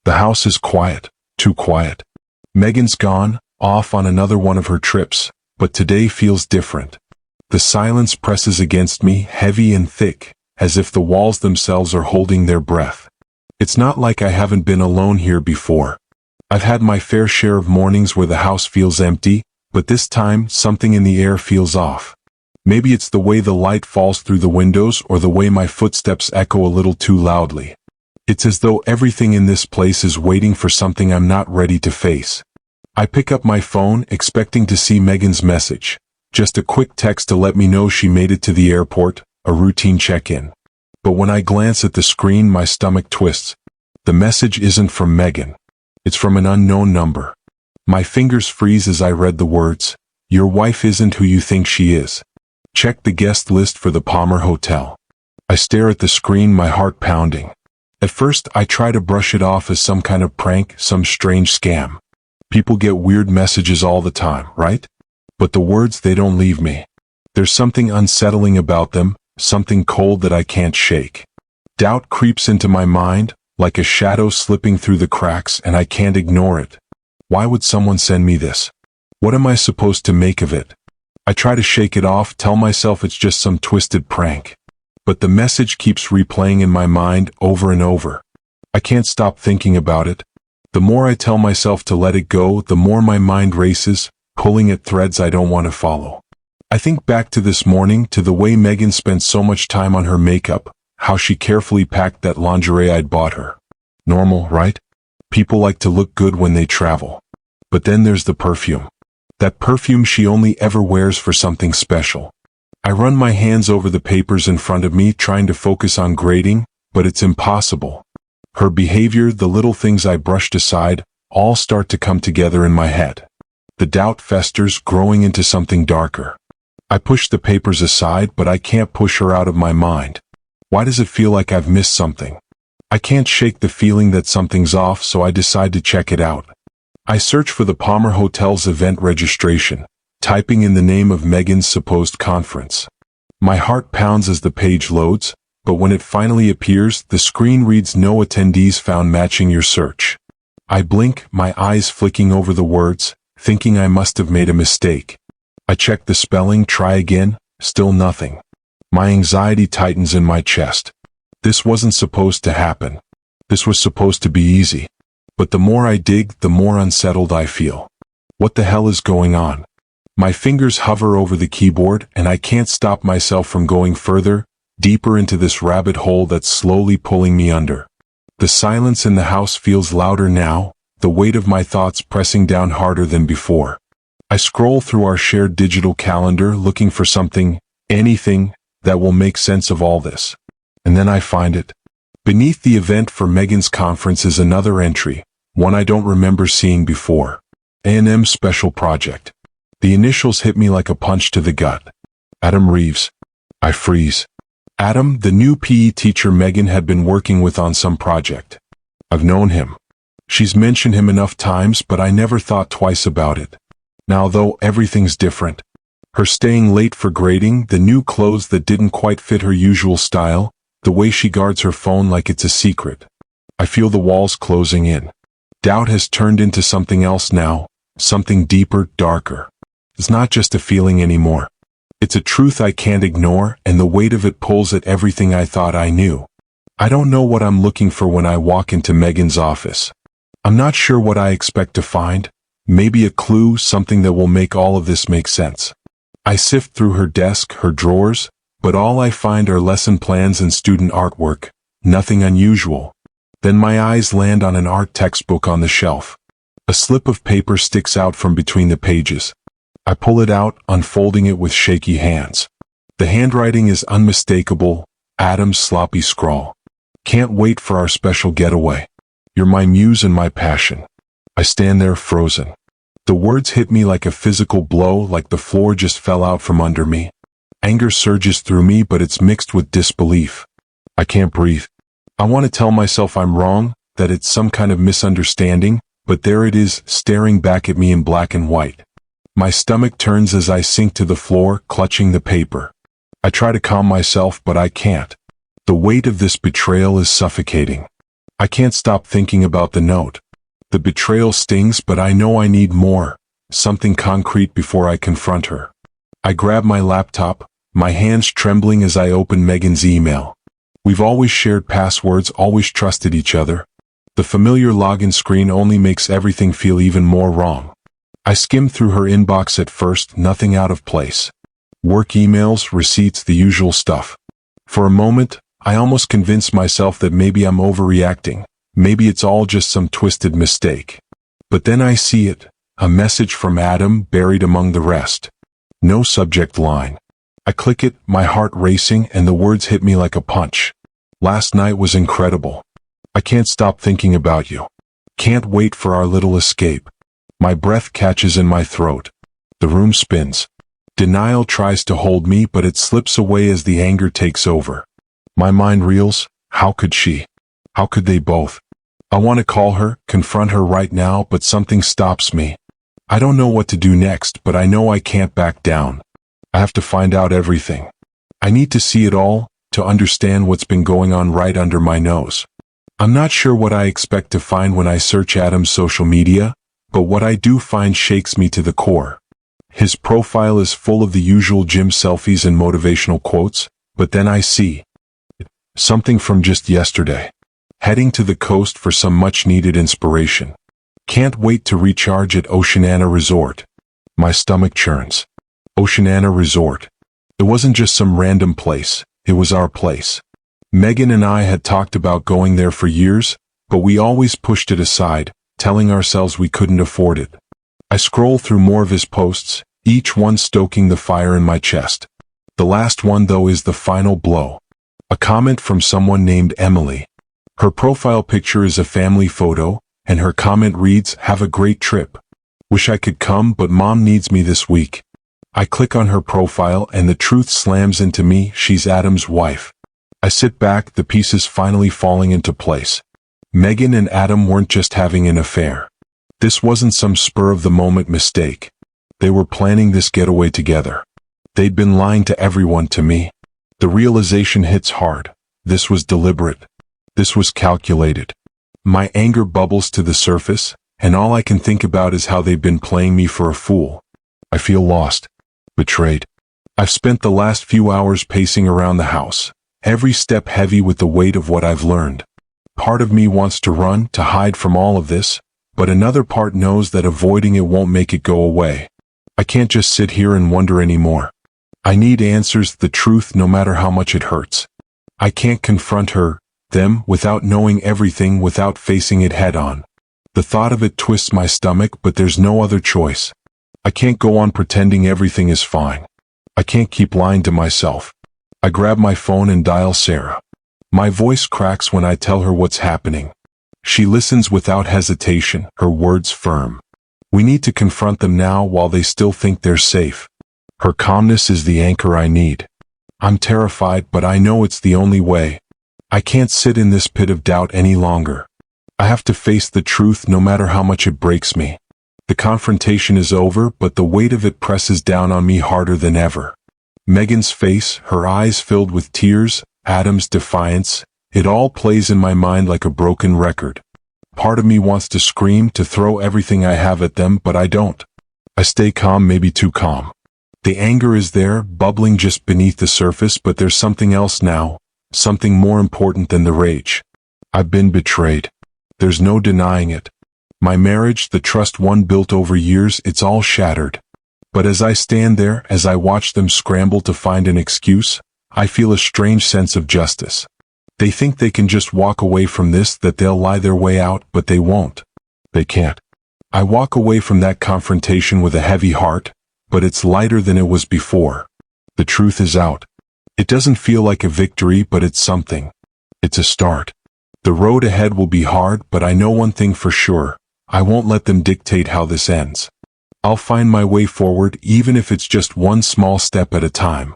The house is quiet, too quiet. Megan's gone, off on another one of her trips, but today feels different. The silence presses against me, heavy and thick, as if the walls themselves are holding their breath. It's not like I haven't been alone here before. I've had my fair share of mornings where the house feels empty, but this time something in the air feels off. Maybe it's the way the light falls through the windows or the way my footsteps echo a little too loudly. It's as though everything in this place is waiting for something I'm not ready to face. I pick up my phone, expecting to see Megan's message. Just a quick text to let me know she made it to the airport, a routine check-in. But when I glance at the screen, my stomach twists. The message isn't from Megan. It's from an unknown number. My fingers freeze as I read the words, "Your wife isn't who you think she is. Check the guest list for the Palmer Hotel." I stare at the screen, my heart pounding. At first, I try to brush it off as some kind of prank, some strange scam. People get weird messages all the time, right? But the words, they don't leave me. There's something unsettling about them, something cold that I can't shake. Doubt creeps into my mind, like a shadow slipping through the cracks, and I can't ignore it. Why would someone send me this? What am I supposed to make of it? I try to shake it off, tell myself it's just some twisted prank. But the message keeps replaying in my mind over and over. I can't stop thinking about it. The more I tell myself to let it go, the more my mind races, pulling at threads I don't want to follow. I think back to this morning, to the way Megan spent so much time on her makeup, how she carefully packed that lingerie I'd bought her. Normal, right? People like to look good when they travel. But then there's the perfume. That perfume she only ever wears for something special. I run my hands over the papers in front of me, trying to focus on grading, but it's impossible. Her behavior, the little things I brushed aside, all start to come together in my head. The doubt festers, growing into something darker. I push the papers aside, but I can't push her out of my mind. Why does it feel like I've missed something? I can't shake the feeling that something's off, so I decide to check it out. I search for the Palmer Hotel's event registration, typing in the name of Megan's supposed conference. My heart pounds as the page loads, but when it finally appears, the screen reads "No attendees found matching your search." I blink, my eyes flicking over the words, thinking I must have made a mistake. I check the spelling, try again, still nothing. My anxiety tightens in my chest. This wasn't supposed to happen. This was supposed to be easy. But the more I dig, the more unsettled I feel. What the hell is going on? My fingers hover over the keyboard, and I can't stop myself from going further, deeper into this rabbit hole that's slowly pulling me under. The silence in the house feels louder now, the weight of my thoughts pressing down harder than before. I scroll through our shared digital calendar, looking for something, anything, that will make sense of all this. And then I find it. Beneath the event for Megan's conference is another entry, one I don't remember seeing before. A&M Special Project. The initials hit me like a punch to the gut. Adam Reeves. I freeze. Adam, the new PE teacher Megan had been working with on some project. I've known him. She's mentioned him enough times, but I never thought twice about it. Now though, everything's different. Her staying late for grading, the new clothes that didn't quite fit her usual style, the way she guards her phone like it's a secret. I feel the walls closing in. Doubt has turned into something else now, something deeper, darker. It's not just a feeling anymore. It's a truth I can't ignore, and the weight of it pulls at everything I thought I knew. I don't know what I'm looking for when I walk into Megan's office. I'm not sure what I expect to find. Maybe a clue, something that will make all of this make sense. I sift through her desk, her drawers, but all I find are lesson plans and student artwork, nothing unusual. Then my eyes land on an art textbook on the shelf. A slip of paper sticks out from between the pages. I pull it out, unfolding it with shaky hands. The handwriting is unmistakable, Adam's sloppy scrawl. Can't wait for our special getaway. You're my muse and my passion. I stand there frozen. The words hit me like a physical blow, like the floor just fell out from under me. Anger surges through me, but it's mixed with disbelief. I can't breathe. I want to tell myself I'm wrong, that it's some kind of misunderstanding, but there it is, staring back at me in black and white. My stomach turns as I sink to the floor, clutching the paper. I try to calm myself, but I can't. The weight of this betrayal is suffocating. I can't stop thinking about the note. The betrayal stings, but I know I need more, something concrete before I confront her. I grab my laptop, my hands trembling as I open Megan's email. We've always shared passwords, always trusted each other. The familiar login screen only makes everything feel even more wrong. I skim through her inbox at first, nothing out of place. Work emails, receipts, the usual stuff. For a moment, I almost convinced myself that maybe I'm overreacting. Maybe it's all just some twisted mistake. But then I see it, a message from Adam buried among the rest. No subject line. I click it, my heart racing, and the words hit me like a punch. Last night was incredible. I can't stop thinking about you. Can't wait for our little escape. My breath catches in my throat. The room spins. Denial tries to hold me, but it slips away as the anger takes over. My mind reels. How could she? How could they both? I want to call her, confront her right now, but something stops me. I don't know what to do next, but I know I can't back down. I have to find out everything. I need to see it all, to understand what's been going on right under my nose. I'm not sure what I expect to find when I search Adam's social media, but what I do find shakes me to the core. His profile is full of the usual gym selfies and motivational quotes, but then I see something from just yesterday. Heading to the coast for some much-needed inspiration. Can't wait to recharge at Oceanana Resort. My stomach churns. Oceanana Resort. It wasn't just some random place, it was our place. Megan and I had talked about going there for years, but we always pushed it aside, telling ourselves we couldn't afford it. I scroll through more of his posts, each one stoking the fire in my chest. The last one, though, is the final blow. A comment from someone named Emily. Her profile picture is a family photo, and her comment reads, "Have a great trip. Wish I could come, but mom needs me this week." I click on her profile and the truth slams into me, she's Adam's wife. I sit back, the pieces finally falling into place. Megan and Adam weren't just having an affair. This wasn't some spur-of-the-moment mistake. They were planning this getaway together. They'd been lying to everyone, to me. The realization hits hard. This was deliberate. This was calculated. My anger bubbles to the surface, and all I can think about is how they've been playing me for a fool. I feel lost. Betrayed. I've spent the last few hours pacing around the house, every step heavy with the weight of what I've learned. Part of me wants to run, to hide from all of this, but another part knows that avoiding it won't make it go away. I can't just sit here and wonder anymore. I need answers, the truth, no matter how much it hurts. I can't confront her, them, without knowing everything, without facing it head-on. The thought of it twists my stomach, but there's no other choice. I can't go on pretending everything is fine. I can't keep lying to myself. I grab my phone and dial Sarah. My voice cracks when I tell her what's happening. She listens without hesitation, her words firm. We need to confront them now while they still think they're safe. Her calmness is the anchor I need. I'm terrified, but I know it's the only way. I can't sit in this pit of doubt any longer. I have to face the truth no matter how much it breaks me. The confrontation is over, but the weight of it presses down on me harder than ever. Megan's face, her eyes filled with tears, Adam's defiance, it all plays in my mind like a broken record. Part of me wants to scream, to throw everything I have at them, but I don't. I stay calm, maybe too calm. The anger is there, bubbling just beneath the surface, but there's something else now. Something more important than the rage. I've been betrayed. There's no denying it. My marriage, the trust one built over years, it's all shattered. But as I stand there, as I watch them scramble to find an excuse, I feel a strange sense of justice. They think they can just walk away from this, that they'll lie their way out, but they won't. They can't. I walk away from that confrontation with a heavy heart, but it's lighter than it was before. The truth is out. It doesn't feel like a victory, but it's something. It's a start. The road ahead will be hard, but I know one thing for sure. I won't let them dictate how this ends. I'll find my way forward, even if it's just one small step at a time.